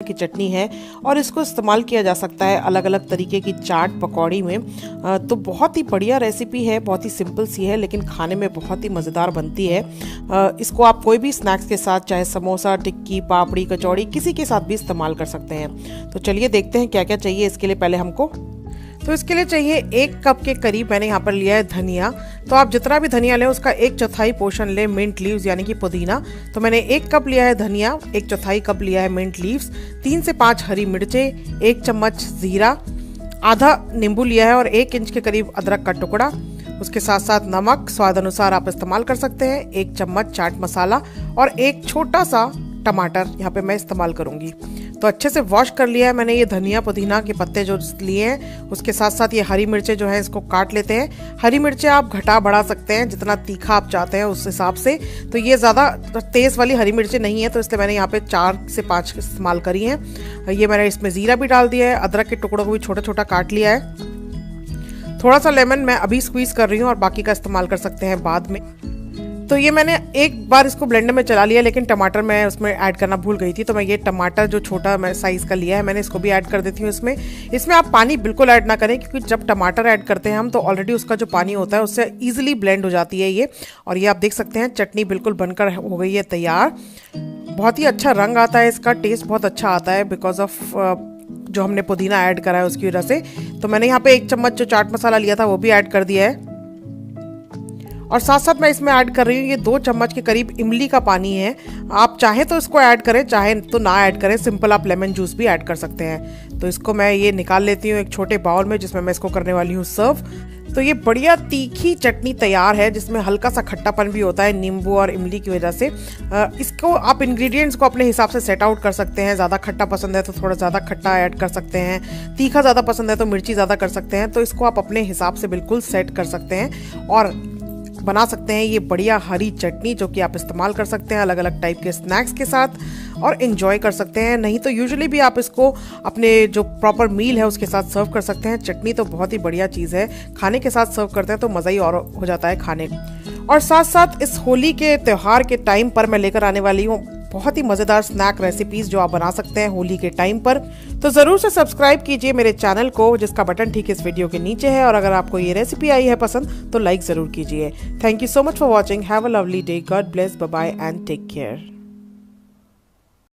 की चटनी है और इसको इस्तेमाल किया जा सकता है अलग अलग तरीके की चाट पकौड़ी में। तो बहुत ही बढ़िया रेसिपी है, बहुत ही सिंपल सी है लेकिन खाने में बहुत ही मज़ेदार बनती है। इसको आप कोई भी स्नैक्स के साथ, चाहे समोसा, टिक्की, पापड़ी, कचौड़ी, किसी के साथ भी इस्तेमाल कर सकते हैं। तो चलिए देखते हैं क्या क्या चाहिए इसके लिए। पहले हमको तो इसके लिए चाहिए 1 कप के करीब मैंने यहाँ पर लिया है धनिया। तो आप जितना भी धनिया लें उसका 1/4 पोर्शन लें मिंट लीव्स यानी कि पुदीना। तो मैंने 1 कप लिया है धनिया, 1/4 कप लिया है मिंट लीव्स, 3 से 5 हरी मिर्चें, 1 चम्मच जीरा, आधा नींबू लिया है और 1 इंच के करीब अदरक का टुकड़ा। उसके साथ साथ नमक स्वाद अनुसार आप इस्तेमाल कर सकते हैं, 1 चम्मच चाट मसाला और 1 छोटा सा टमाटर यहाँ पे मैं इस्तेमाल करूँगी। तो अच्छे से वॉश कर लिया है मैंने ये धनिया पुदीना के पत्ते जो लिए हैं। उसके साथ साथ ये हरी मिर्चें जो है इसको काट लेते हैं। हरी मिर्चें आप घटा बढ़ा सकते हैं, जितना तीखा आप चाहते हैं उस हिसाब से। तो ये ज़्यादा तेज़ वाली हरी मिर्चें नहीं है तो इसलिए मैंने यहाँ पे 4 से 5 इस्तेमाल करी हैं। ये मैंने इसमें ज़ीरा भी डाल दिया है, अदरक के टुकड़ों को भी छोटा छोटा काट लिया है। थोड़ा सा लेमन मैं अभी स्क्वीज़ कर रही हूँ और बाकी का इस्तेमाल कर सकते हैं बाद में। तो ये मैंने एक बार इसको ब्लेंडर में चला लिया लेकिन टमाटर मैं उसमें ऐड करना भूल गई थी। तो मैं ये टमाटर जो छोटा मैं साइज़ का लिया है मैंने इसको भी ऐड कर देती हूँ इसमें आप पानी बिल्कुल ऐड ना करें, क्योंकि जब टमाटर ऐड करते हैं हम तो ऑलरेडी उसका जो पानी होता है उससे ईजिली ब्लेंड हो जाती है ये। और ये आप देख सकते हैं चटनी बिल्कुल बनकर हो गई है तैयार। बहुत ही अच्छा रंग आता है इसका, टेस्ट बहुत अच्छा आता है बिकॉज ऑफ जो हमने पुदीना ऐड करा है उसकी वजह से। तो मैंने यहाँ पे 1 चम्मच जो चाट मसाला लिया था वो भी ऐड कर दिया है और साथ साथ मैं इसमें ऐड कर रही हूँ ये 2 चम्मच के करीब इमली का पानी है। आप चाहें तो इसको ऐड करें, चाहे तो ना ऐड करें, सिंपल आप लेमन जूस भी ऐड कर सकते हैं। तो इसको मैं ये निकाल लेती हूँ एक छोटे बाउल में जिसमें मैं इसको करने वाली हूँ सर्व। तो ये बढ़िया तीखी चटनी तैयार है जिसमें हल्का सा खट्टापन भी होता है नींबू और इमली की वजह से। इसको आप इंग्रेडिएंट्स को अपने हिसाब से सेट आउट कर सकते हैं। ज़्यादा खट्टा पसंद है तो थोड़ा ज़्यादा खट्टा ऐड कर सकते हैं, तीखा ज़्यादा पसंद है तो मिर्ची ज़्यादा कर सकते हैं। तो इसको आप अपने हिसाब से बिल्कुल सेट कर सकते हैं और बना सकते हैं ये बढ़िया हरी चटनी, जो कि आप इस्तेमाल कर सकते हैं अलग अलग टाइप के स्नैक्स के साथ और इन्जॉय कर सकते हैं। नहीं तो यूजुअली भी आप इसको अपने जो प्रॉपर मील है उसके साथ सर्व कर सकते हैं। चटनी तो बहुत ही बढ़िया चीज़ है, खाने के साथ सर्व करते हैं तो मज़ा ही और हो जाता है खाने। और साथ साथ इस होली के त्यौहार के टाइम पर मैं लेकर आने वाली हूँ बहुत ही मज़ेदार स्नैक रेसिपीज़ जो आप बना सकते हैं होली के टाइम पर। तो ज़रूर से सब्सक्राइब कीजिए मेरे चैनल को, जिसका बटन ठीक इस वीडियो के नीचे है। और अगर आपको ये रेसिपी आई है पसंद तो लाइक ज़रूर कीजिए। Thank you so much for watching. Have a lovely day. God bless. Bye bye and take care.